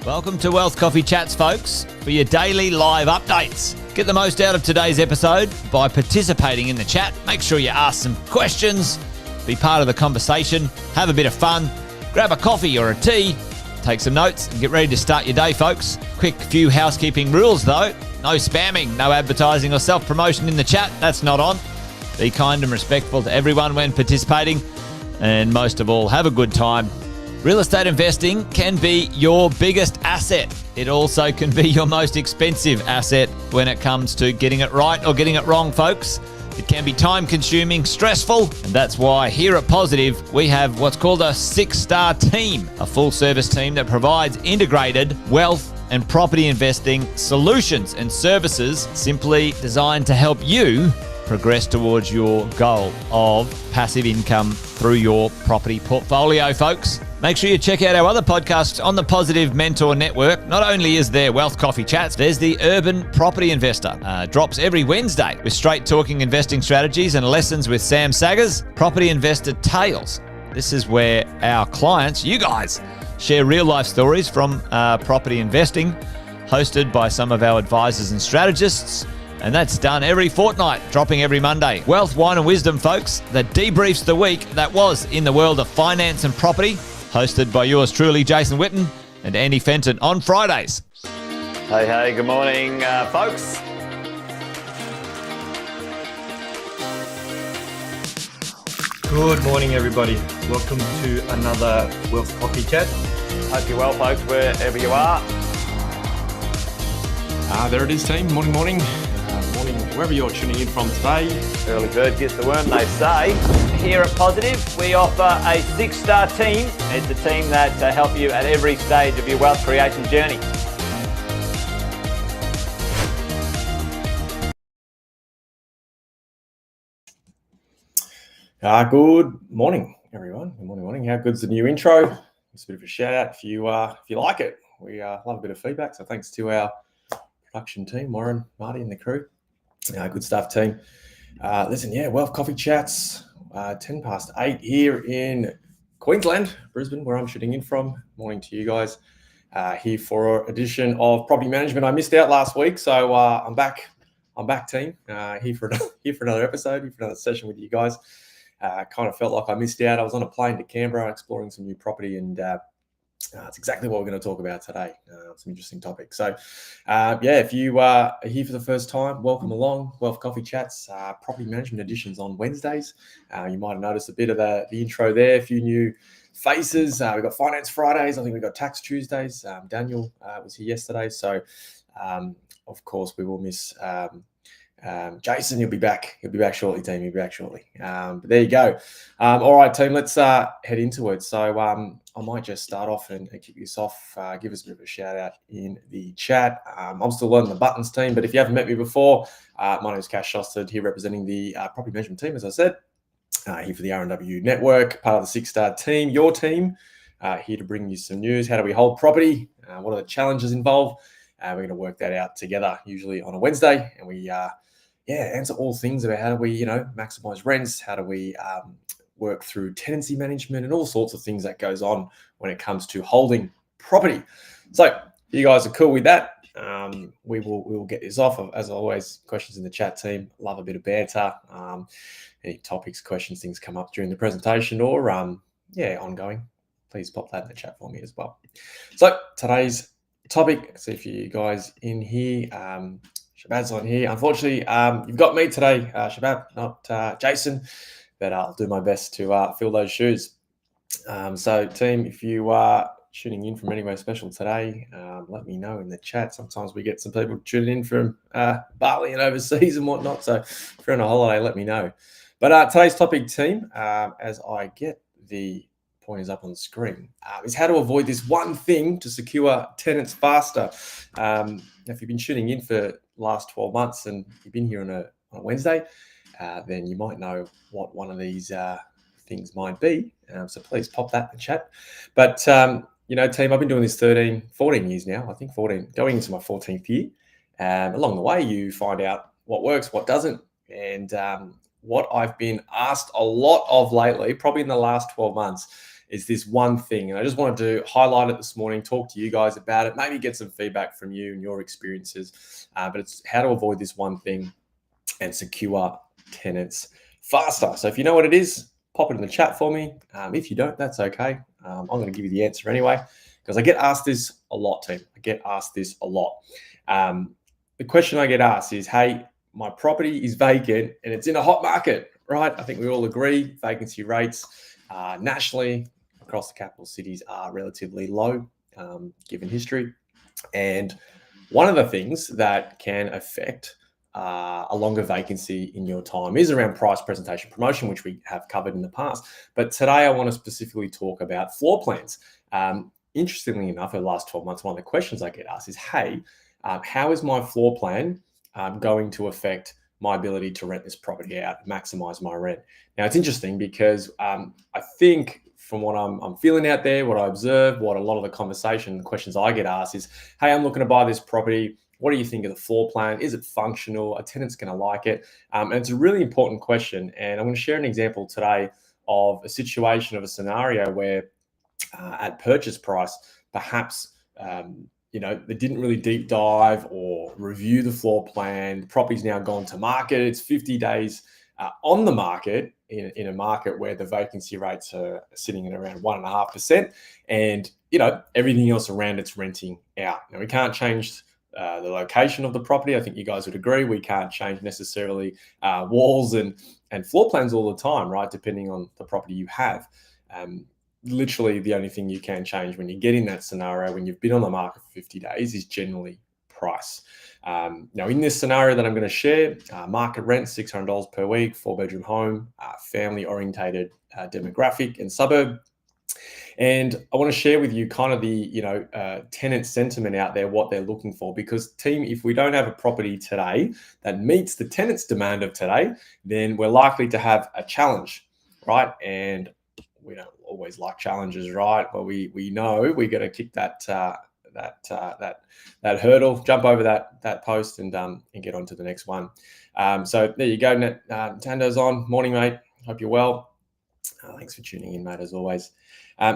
Welcome to Wealth Coffee Chats, folks, for your daily live updates. Get the most out of today's episode by participating in the chat. Make sure you ask some questions, be part of the conversation, have a bit of fun, grab a coffee or a tea, take some notes, and get ready to start your day, folks. Quick few housekeeping rules, though. No spamming, no advertising or self-promotion in the chat. That's not on. Be kind and respectful to everyone when participating. And most of all, have a good time. Real estate investing can be your biggest asset. It also can be your most expensive asset when it comes to getting it right or getting it wrong, folks. It can be time-consuming, stressful, and that's why here at Positive, we have what's called a 6-star team, a full-service team that provides integrated wealth and property investing solutions and services simply designed to help you progress towards your goal of passive income through your property portfolio, folks. Make sure you check out our other podcasts on the Positive Mentor Network. Not only is there Wealth Coffee Chats, there's the Urban Property Investor. Drops every Wednesday with straight talking investing strategies and lessons with Sam Saggers. Property Investor Tales. This is where our clients, you guys, share real life stories from property investing, hosted by some of our advisors and strategists. And that's done every fortnight, dropping every Monday. Wealth, Wine and Wisdom, folks, that debriefs the week that was in the world of finance and property, hosted by yours truly, Jason Witten and Andy Fenton on Fridays. Hey, good morning, folks. Good morning, everybody. Welcome to another Wealth Coffee Chat. Hope you're well, folks, wherever you are. There it is, team. Morning. Morning, wherever you're tuning in from today. Early bird gets the worm, they say. Here at Positive, we offer a 6-star team. It's a team that help you at every stage of your wealth creation journey. Good morning, everyone. Good morning. How good's the new intro? Just a bit of a shout out if you like it. We love a bit of feedback, so thanks to our production team, Warren, Marty, and the crew. Good stuff, team. Wealth Coffee Chats, 8:10 here in Queensland, Brisbane, where I'm shooting in from. Morning to you guys. Here for an edition of Property Management. I missed out last week, so I'm back. I'm back, team. Here for another episode, here for another session with you guys. Kind of felt like I missed out. I was on a plane to Canberra exploring some new property, and it's exactly what we're going to talk about today. Some interesting topics. So, if you are here for the first time, welcome along. Wealth Coffee Chats, property management editions on Wednesdays. You might have noticed a bit of the intro there, a few new faces. We've got Finance Fridays. I think we've got Tax Tuesdays. Daniel was here yesterday. So, of course, we will miss Jason. He'll be back. He'll be back shortly, team. He'll be back shortly. But there you go. All right, team. Let's head into it. So I might just start off and kick this off. Give us a bit of a shout out in the chat. I'm still learning the buttons, team. But if you haven't met me before, my name is Cash Shostad, here representing the property management team, as I said. Here for the R&W network, part of the 6-star team, your team. Here to bring you some news. How do we hold property? What are the challenges involved? We're going to work that out together, usually on a Wednesday, and we answer all things about how do we, maximize rents, how do we work through tenancy management, and all sorts of things that goes on when it comes to holding property. So if you guys are cool with that, we will get this off. As always, questions in the chat, team. Love a bit of banter. Any topics, questions, things come up during the presentation or ongoing, please pop that in the chat for me as well. So today's topic, see if you guys in here. Shabab's on here. Unfortunately, you've got me today, Shabab, not Jason, but I'll do my best to fill those shoes. So, team, if you are tuning in from anywhere special today, let me know in the chat. Sometimes we get some people tuning in from Bali and overseas and whatnot. So, if you're on a holiday, let me know. But today's topic, team, as I get the pointers up on the screen, is how to avoid this one thing to secure tenants faster. If you've been tuning in for the last 12 months and you've been here on a Wednesday, then you might know what one of these things might be. So please pop that in the chat. But, team, I've been doing this 14 years now. I think 14, going into my 14th year. Along the way, you find out what works, what doesn't. And what I've been asked a lot of lately, probably in the last 12 months, is this one thing. And I just wanted to highlight it this morning, talk to you guys about it, maybe get some feedback from you and your experiences. But it's how to avoid this one thing and secure tenants faster. So if you know what it is, pop it in the chat for me. If you don't, that's okay. I'm going to give you the answer anyway, because I get asked this a lot, team. I get asked this a lot. The question I get asked is, hey, my property is vacant and it's in a hot market, right? I think we all agree vacancy rates nationally across the capital cities are relatively low, given history. And one of the things that can affect a longer vacancy in your time is around price, presentation, promotion, which we have covered in the past. But today I want to specifically talk about floor plans. Interestingly enough, over the last 12 months, one of the questions I get asked is, hey, how is my floor plan going to affect my ability to rent this property out, maximize my rent? Now, it's interesting because I think from what I'm feeling out there, what I observe, what a lot of the conversation, the questions I get asked is, hey, I'm looking to buy this property. What do you think of the floor plan? Is it functional? A tenant's going to like it? And it's a really important question. And I'm going to share an example today of a situation, of a scenario where at purchase price, perhaps they didn't really deep dive or review the floor plan. The property's now gone to market. It's 50 days on the market in a market where the vacancy rates are sitting at around 1.5%, and everything else around it's renting out. Now we can't change the location of the property. I think you guys would agree. We can't change necessarily walls and floor plans all the time, right? Depending on the property you have. Literally the only thing you can change when you get in that scenario, when you've been on the market for 50 days, is generally price. Now, in this scenario that I'm going to share, market rent, $600 per week, 4-bedroom home, family-orientated demographic and suburb. And I want to share with you kind of the tenant sentiment out there, what they're looking for. Because team, if we don't have a property today that meets the tenant's demand of today, then we're likely to have a challenge, right? And we don't always like challenges, right? But we know we got to kick that hurdle, jump over that post, and get on to the next one. So there you go. Tando's on. Morning, mate. Hope you're well. Thanks for tuning in, mate, as always.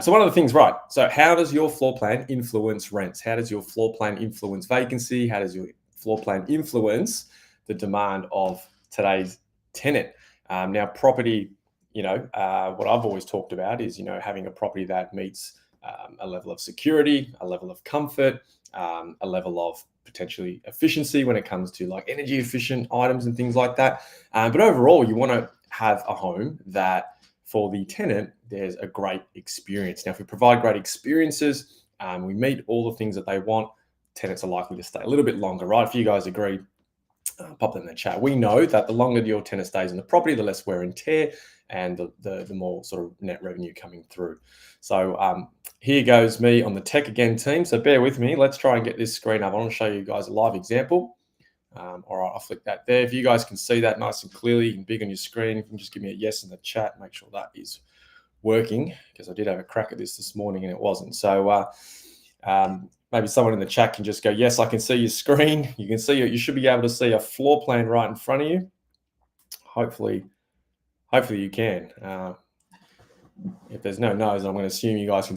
So one of the things, right? So how does your floor plan influence rents? How does your floor plan influence vacancy? How does your floor plan influence the demand of today's tenant? Now, property, what I've always talked about is, having a property that meets a level of security, a level of comfort, a level of potentially efficiency when it comes to like energy efficient items and things like that. But overall, you want to have a home that for the tenant, there's a great experience. Now, if we provide great experiences, we meet all the things that they want, tenants are likely to stay a little bit longer, right? If you guys agree, pop them in the chat. We know that the longer your tenant stays in the property, the less wear and tear, and the more sort of net revenue coming through. So here goes me on the tech again, team. So bear with me. Let's try and get this screen up. I want to show you guys a live example. All right, I'll flick that there. If you guys can see that nice and clearly and big on your screen, you can just give me a yes in the chat. Make sure that is working, because I did have a crack at this morning and it wasn't. So maybe someone in the chat can just go, yes, I can see your screen. You can see you should be able to see a floor plan right in front of you. Hopefully you can. If there's no no's, I'm going to assume you guys can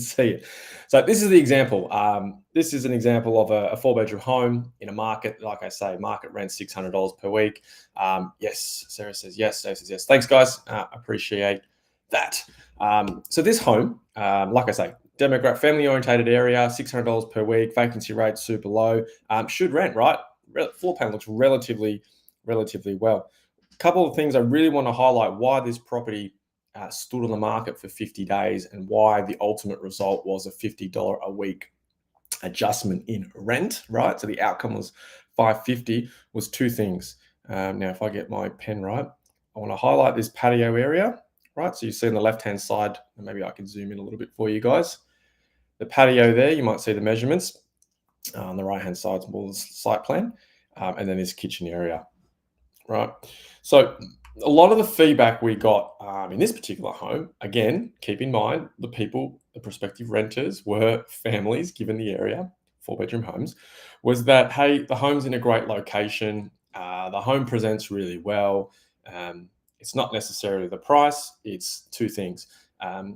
see it. So this is the example. This is an example of a 4-bedroom home in a market. Like I say, market rent $600 per week. Yes, Sarah says yes. Sarah says yes. Thanks, guys. Appreciate that. So this home, like I say, demographic, family-orientated area, $600 per week. Vacancy rate super low. Should rent, right? Floor plan looks relatively well. A couple of things I really want to highlight why this property stood on the market for 50 days and why the ultimate result was a $50 a week adjustment in rent, right? So the outcome was $550, was two things. Now, if I get my pen right, I want to highlight this patio area, right? So you see on the left-hand side, and maybe I can zoom in a little bit for you guys. The patio there, you might see the measurements. On the right-hand side is more the site plan. And then this kitchen area, right? So a lot of the feedback we got in this particular home, again, keep in mind the prospective renters were families given the area, 4-bedroom homes, was that, hey, the home's in a great location. The home presents really well. It's not necessarily the price. It's two things.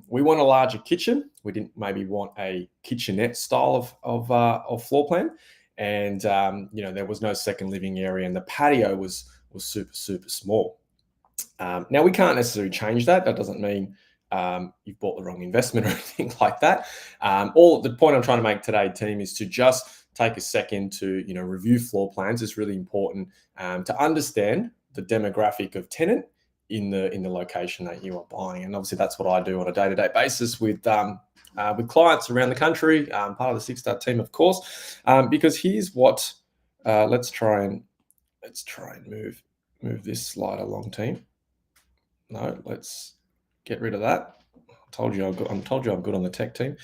We want a larger kitchen. We didn't maybe want a kitchenette style of floor plan, and there was no second living area, and the patio was super small. Now we can't necessarily change that. That doesn't mean you've bought the wrong investment or anything like that. All the point I'm trying to make today, team, is to just take a second to review floor plans. It's really important to understand the demographic of tenant in the location that you are buying, and obviously that's what I do on a day-to-day basis with clients around the country. Part of the Six Star team, of course, because here's what. Let's try and move this slide along, team. No, let's get rid of that. I told you I'm good on the tech team.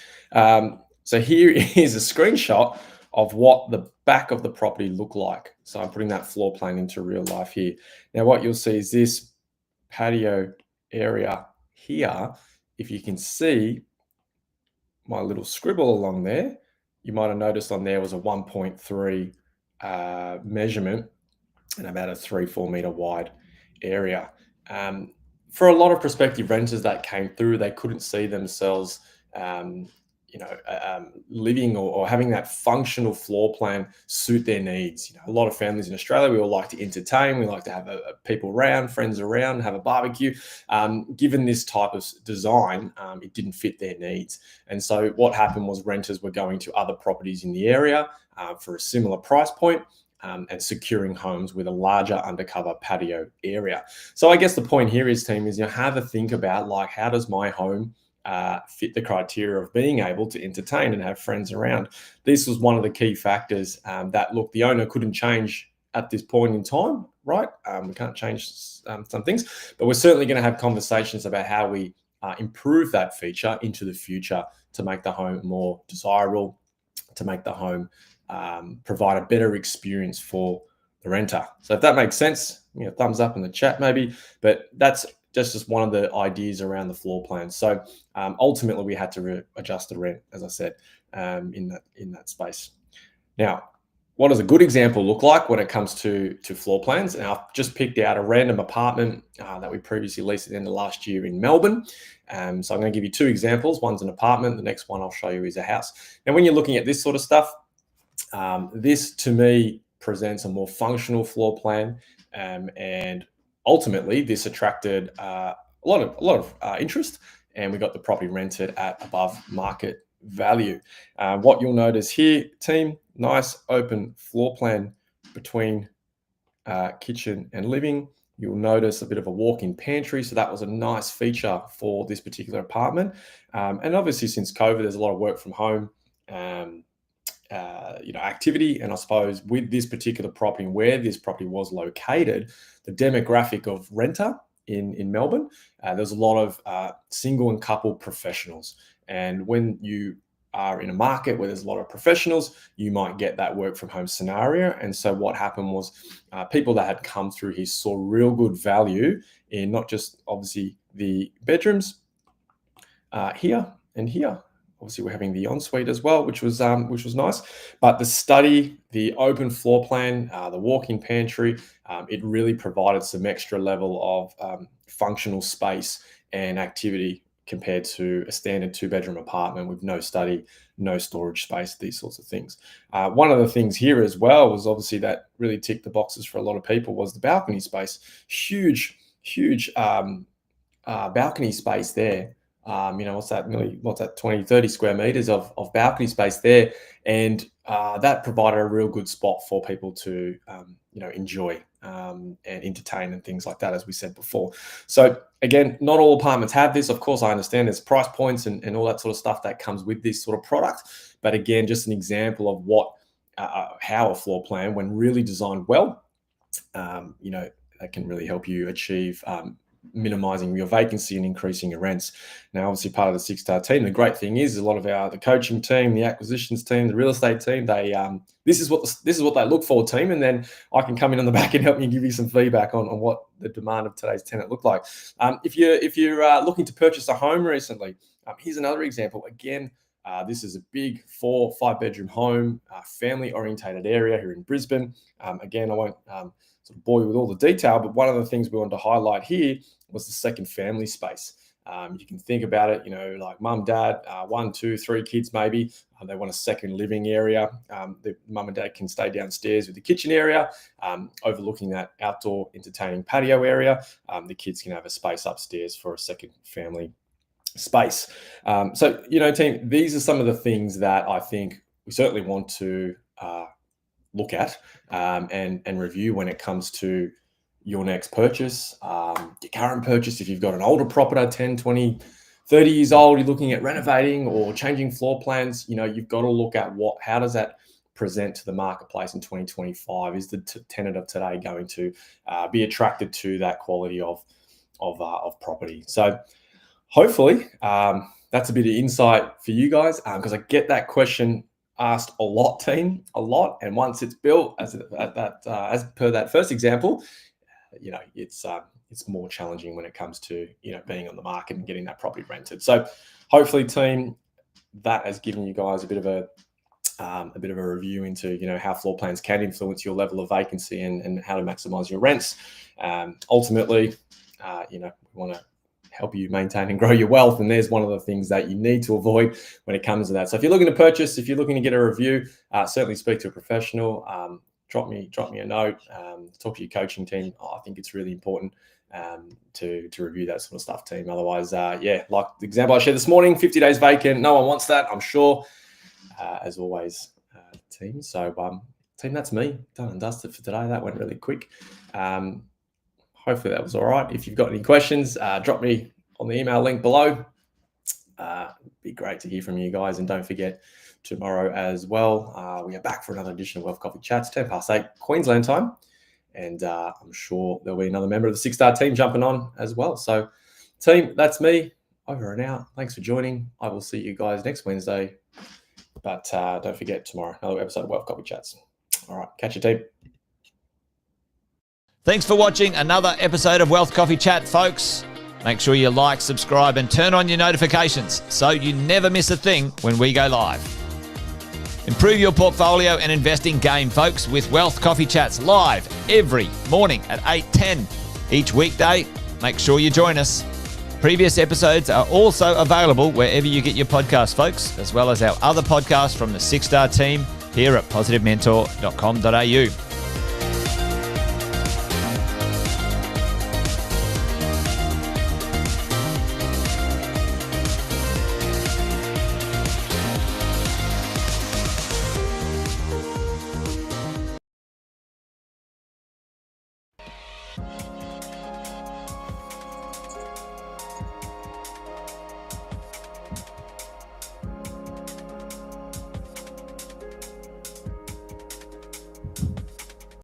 So here is a screenshot of what the back of the property looked like. So I'm putting that floor plan into real life here. Now what you'll see is this patio area here. If you can see my little scribble along there, you might have noticed on there was a 1.3 measurement and about a 3-4 meter wide area. For a lot of prospective renters that came through, they couldn't see themselves living or having that functional floor plan suit their needs. A lot of families in Australia, we all like to entertain. We like to have people around, friends around, have a barbecue. Given this type of design, it didn't fit their needs. And so what happened was renters were going to other properties in the area for a similar price point, and securing homes with a larger undercover patio area. So I guess the point here is, team, is have a think about how does my home fit the criteria of being able to entertain and have friends around. This was one of the key factors that, look, the owner couldn't change at this point in time, right? We can't change some things, but we're certainly going to have conversations about how we improve that feature into the future to make the home more desirable, to make the home provide a better experience for the renter. So if that makes sense, thumbs up in the chat maybe, but that's just one of the ideas around the floor plan. So ultimately we had to adjust the rent, as I said, in that space. Now, what does a good example look like when it comes to floor plans? And I've just picked out a random apartment that we previously leased at the end of last year in Melbourne. So I'm going to give you two examples. One's an apartment. The next one I'll show you is a house. Now, when you're looking at this sort of stuff, this to me presents a more functional floor plan, and ultimately this attracted a lot of interest, and we got the property rented at above market value. What you'll notice here, team, nice open floor plan between kitchen and living. You'll notice a bit of a walk-in pantry, so that was a nice feature for this particular apartment. And obviously, since COVID, there's a lot of work from home activity, and I suppose with this particular property, where this property was located, the demographic of renter in Melbourne, there's a lot of single and couple professionals, and when you are in a market where there's a lot of professionals, you might get that work from home scenario. And so what happened was people that had come through here saw real good value in not just obviously the bedrooms here and here. Obviously, we're having the ensuite as well, which was nice. But the study, the open floor plan, the walk-in pantry, it really provided some extra level of functional space and activity compared to a standard 2-bedroom apartment with no study, no storage space, these sorts of things. One of the things here as well was obviously that really ticked the boxes for a lot of people was the balcony space. Huge balcony space there. What's that 20, 30 square meters of balcony space there. And that provided a real good spot for people to, enjoy and entertain and things like that, as we said before. So again, not all apartments have this. Of course, I understand there's price points and all that sort of stuff that comes with this sort of product. But again, just an example of how a floor plan, when really designed well, that can really help you achieve minimizing your vacancy and increasing your rents. Now, obviously, part of the Six Star team, the great thing is a lot of the coaching team, the acquisitions team, the real estate team, this is what they look for, team, and then I can come in on the back and help you give you some feedback on what the demand of today's tenant looked like. If you're looking to purchase a home recently, here's another example. Again, this is a big 4 or 5 bedroom home, family orientated area here in Brisbane. Again, I won't sort of bore you with all the detail, but one of the things we wanted to highlight here was the second family space. You can think about it, like mum, dad, 1, 2, 3 kids maybe. They want a second living area. The mum and dad can stay downstairs with the kitchen area, overlooking that outdoor entertaining patio area. The kids can have a space upstairs for a second family space. So, team, these are some of the things that I think we certainly want to look at and review when it comes to your next purchase, your current purchase. If you've got an older property, 10, 20, 30 years old, you're looking at renovating or changing floor plans, you've got to look at how does that present to the marketplace in 2025? Is the tenant of today going to be attracted to that quality of property? So hopefully that's a bit of insight for you guys, because I get that question asked a lot, team, a lot. And once it's built, as per that first example, it's more challenging when it comes to being on the market and getting that property rented. So hopefully, team, that has given you guys a bit of a review into how floor plans can influence your level of vacancy and how to maximize your rents. Ultimately, we want to help you maintain and grow your wealth, and there's one of the things that you need to avoid when it comes to that. So if you're looking to purchase, if you're looking to get a review, certainly speak to a professional. Drop me a note. Talk to your coaching team. I think it's really important to review that sort of stuff, team. Otherwise, like the example I shared this morning, 50 days vacant. No one wants that, I'm sure. As always, team. So, team, that's me. Done and dusted for today. That went really quick. Hopefully that was all right. If you've got any questions, drop me on the email link below. Be great to hear from you guys. And don't forget, tomorrow as well, we are back for another edition of Wealth Coffee Chats, 8:10 Queensland time. And I'm sure there'll be another member of the 6-star team jumping on as well. So, team, that's me. Over and out. Thanks for joining. I will see you guys next Wednesday. But don't forget, tomorrow, another episode of Wealth Coffee Chats. All right, catch you, team. Thanks for watching another episode of Wealth Coffee Chat, folks. Make sure you like, subscribe, and turn on your notifications so you never miss a thing when we go live. Improve your portfolio and investing game, folks, with Wealth Coffee Chats live every morning at 8:10 each weekday. Make sure you join us. Previous episodes are also available wherever you get your podcasts, folks, as well as our other podcasts from the 6-star team here at positivementor.com.au.